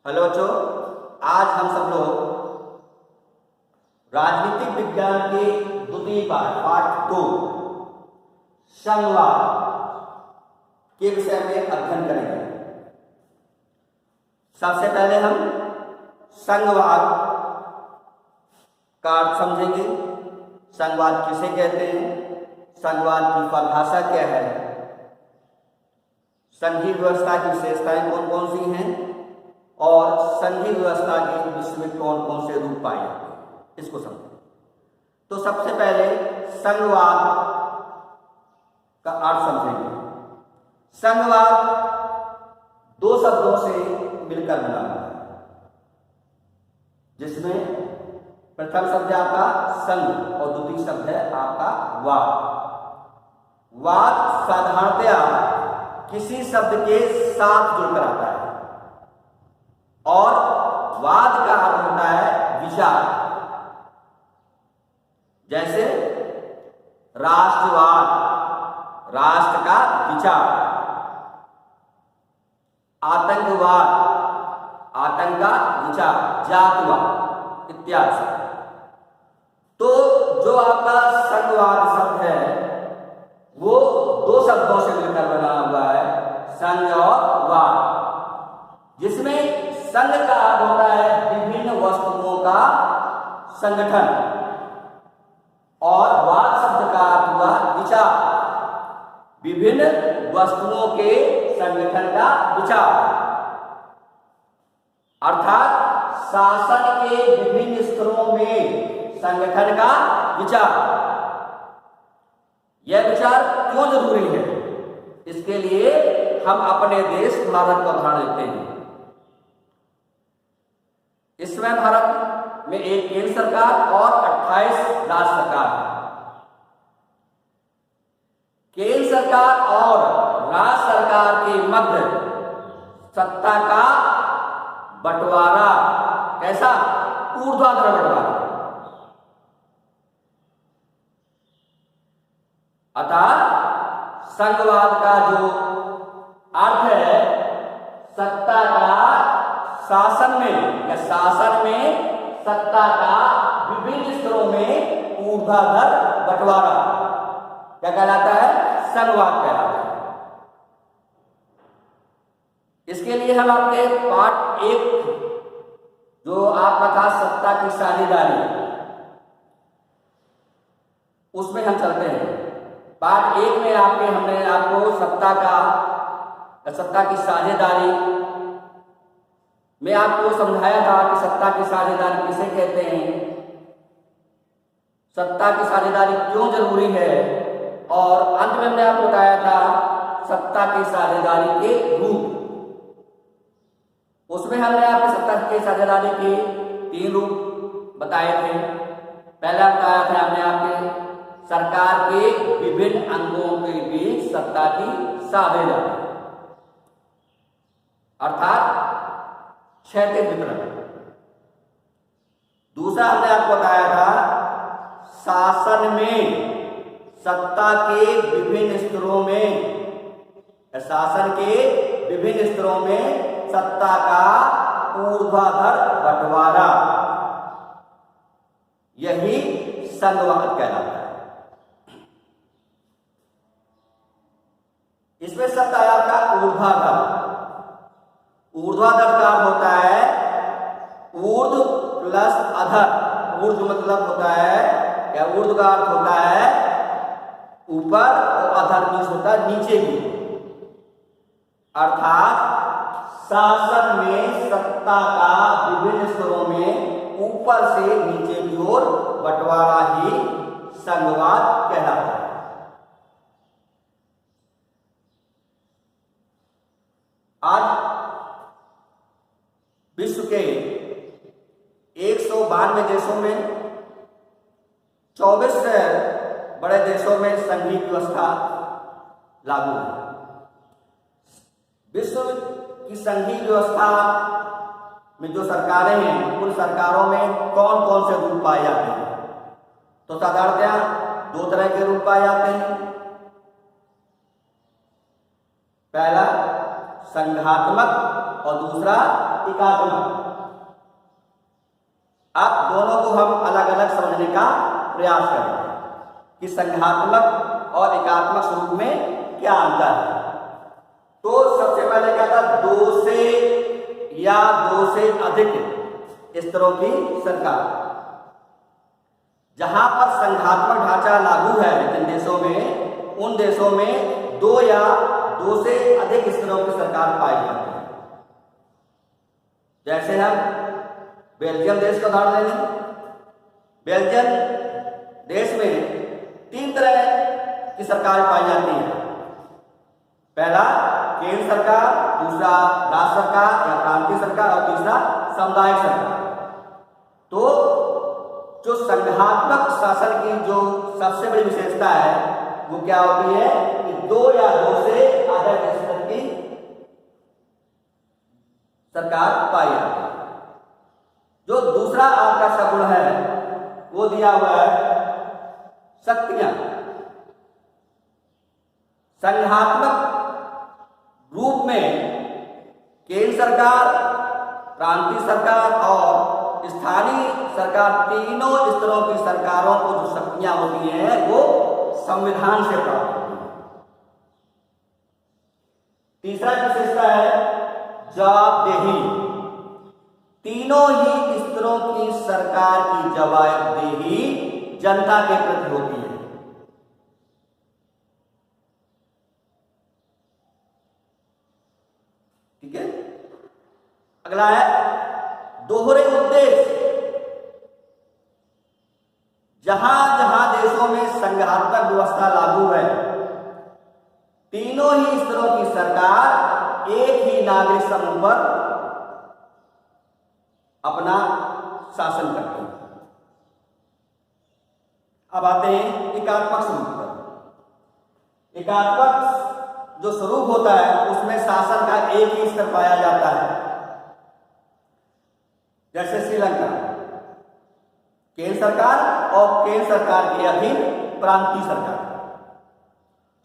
Hello बच्चों, आज हम सब लोग राजनीतिक विज्ञान के द्वितीय पाठ 2 संघवाद के विषय में अध्ययन करेंगे। सबसे पहले हम संघवाद का अर्थ समझेंगे। संघवाद किसे कहते हैं, संघवाद की परिभाषा क्या है, संघीय व्यवस्था की विशेषताएं कौन कौन सी हैं और संघीय व्यवस्था के विश्व में कौन कौन से रूप पाए जाते हैं, इसको समझें। तो सबसे पहले संघवाद का अर्थ समझेंगे। संघवाद दो शब्दों से मिलकर बना हुआ है, जिसमें प्रथम शब्द है आपका संघ और द्वितीय शब्द है आपका वाद। वाद साधारणतया किसी शब्द के साथ जुड़कर आता है और वाद का अर्थ होता है विचार। जैसे राष्ट्रवाद, राष्ट्र का विचार। आतंकवाद, आतंक का विचार। जातिवाद इत्यादि। तो जो आपका संघवाद शब्द है वो दो शब्दों से मिलकर बना हुआ है, संघ और वाद, जिसमें संघ का अर्थ होता है विभिन्न वस्तुओं का संगठन और वाद शब्द का अर्थ हुआ विचार, विभिन्न वस्तुओं के संगठन का विचार। अर्थात शासन के विभिन्न स्तरों में संगठन का विचार। यह विचार क्यों जरूरी है, इसके लिए हम अपने देश भारत का उदाहरण लेते हैं। इसमें भारत में एक केंद्र सरकार और 28 राज्य सरकार है। केंद्र सरकार और राज्य सरकार के मध्य सत्ता का बंटवारा कैसा, ऊर्ध्वाधर बंटवारा। अतः संघवाद का जो अर्थ है, सत्ता का शासन में या शासन में सत्ता का विभिन्न स्तरों में ऊर्ध्वाधर बंटवारा क्या कहलाता है, संघवाद कहलाता है। इसके लिए हम आपके पाठ 1 जो आपका था सत्ता की साझेदारी, उसमें हम चलते हैं। पाठ 1 में हमने आपको सत्ता की साझेदारी में आपको समझाया था कि सत्ता की साझेदारी किसे कहते हैं, सत्ता की साझेदारी क्यों जरूरी है, और अंत में हमने आपको बताया था सत्ता की साझेदारी के रूप। उसमें हमने आपको सत्ता की साझेदारी के 3 रूप बताए थे। पहला बताया था हमने आपके सरकार के विभिन्न अंगों के बीच सत्ता की साझेदारी, अर्थात क्षैतिज वितरण। दूसरा हमने आपको बताया था शासन में सत्ता के विभिन्न स्तरों में, शासन के विभिन्न स्तरों में सत्ता का ऊर्ध्वाधर बंटवारा, यही संघवाद कहलाता है। इसमें शब्द आया आपका ऊर्ध्वाधर। ऊर्ध्वाधर का अर्थ होता है ऊर्ध्व प्लस अधर। ऊर्ध्व मतलब होता है, या ऊर्ध्व का अर्थ होता है ऊपर और अधर मीन्स होता है नीचे की। अर्थात शासन में सत्ता का विभिन्न स्तरों में ऊपर से नीचे की ओर बंटवारा ही संघवाद कहलाता है। आज विश्व के 192 देशों में 24 से बड़े देशों में संघीय व्यवस्था लागू है। विश्व की संघीय व्यवस्था में जो सरकारें हैं, उन सरकारों में कौन कौन से रूप पाए जाते हैं, तो साधारणतया 2 तरह के रूप पाए जाते हैं। पहला संघात्मक और दूसरा एकात्मक। अब दोनों को हम अलग अलग समझने का प्रयास करेंगे कि संघात्मक और एकात्मक स्वरूप में क्या अंतर है। तो सबसे पहले क्या था, दो से या दो से अधिक स्तरों की सरकार। जहां पर संघात्मक ढांचा लागू है जिन देशों में, उन देशों में दो या दो से अधिक स्तरों की सरकार पाई जाती है। जैसे हम बेल्जियम देश का उदाहरण ले लें। बेल्जियम देश में 3 तरह की सरकार पाई जाती है। पहला केंद्र सरकार, दूसरा राज्य सरकार या प्रांतीय सरकार और तीसरा सामुदायिक सरकार। तो जो संघात्मक शासन की जो सबसे बड़ी विशेषता है वो क्या होती है कि दो या दो से अधिक स्तर की सरकार पाई जाती है। जो दूसरा आपका सगुण है वो दिया हुआ है शक्तियां। संघात्मक रूप में केंद्र सरकार, प्रांतीय सरकार और स्थानीय सरकार, तीनों स्तरों की सरकारों को जो शक्तियां होती हैं वो संविधान से प्राप्त होती है। तीसरा विशेषता है जवाबदेही। तीनों ही स्तरों की सरकार की जवाबदेही जनता के प्रति होती है। ठीक है। अगला है दोहरे उद्देश्य। जहां जहां देशों में संघात्मक व्यवस्था लागू है, तीनों ही स्तरों की सरकार एक ही नागरिक समूह पर अपना शासन करते हैं। अब आते हैं एकात्मक स्वरूप पर। एकात्मक जो स्वरूप होता है उसमें शासन का एक ही स्तर पाया जाता है। जैसे श्रीलंका, केंद्र सरकार और केंद्र सरकार के अधीन प्रांतीय सरकार।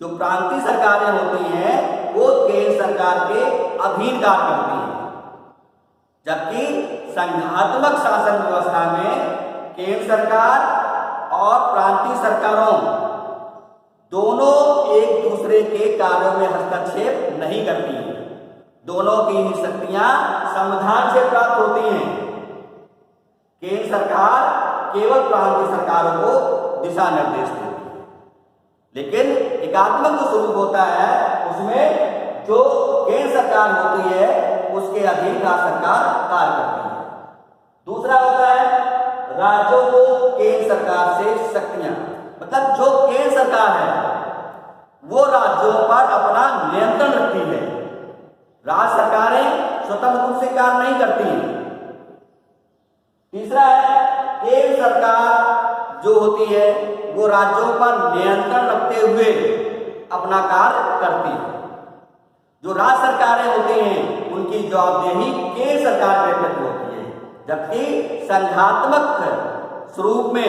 जो प्रांतीय सरकारें होती हैं वो केंद्र सरकार के अधीन कार्य करती हैं, जबकि संघात्मक शासन व्यवस्था में केंद्र सरकार और प्रांतीय सरकारों दोनों एक दूसरे के कार्यों में हस्तक्षेप नहीं करती हैं। दोनों की ही शक्तियां संविधान से प्राप्त होती हैं। केंद्र सरकार केवल प्रांतीय सरकारों को दिशा निर्देश देती है, लेकिन एकात्मक जो स्वरूप होता है उसमें जो केंद्र सरकार होती है उसके अधीन राज्य सरकार कार्य करती है। दूसरा होता है राज्यों को केंद्र सरकार से शक्तियां, मतलब जो केंद्र सरकार है वो राज्यों पर अपना नियंत्रण रखती है। राज्य सरकारें स्वतंत्र रूप से कार्य नहीं करती हैं। तीसरा है केंद्र सरकार जो होती है वो राज्यों पर नियंत्रण रखते हुए अपना कार्य करती है। जो राज्य सरकारें होती हैं उनकी जवाबदेही केंद्र सरकार के प्रति होती है, जबकि संघात्मक स्वरूप में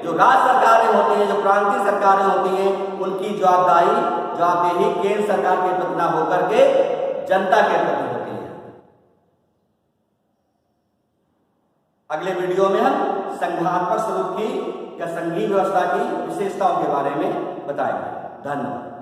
जो राज्य सरकारें होती हैं, जो प्रांतीय सरकारें होती हैं, उनकी जवाबदेही केंद्र सरकार के प्रति न होकर के जनता के प्रति होती है। अगले वीडियो में हम संघात्मक स्वरूप की या संघीय व्यवस्था की विशेषताओं के बारे में बताएंगे। धन्यवाद।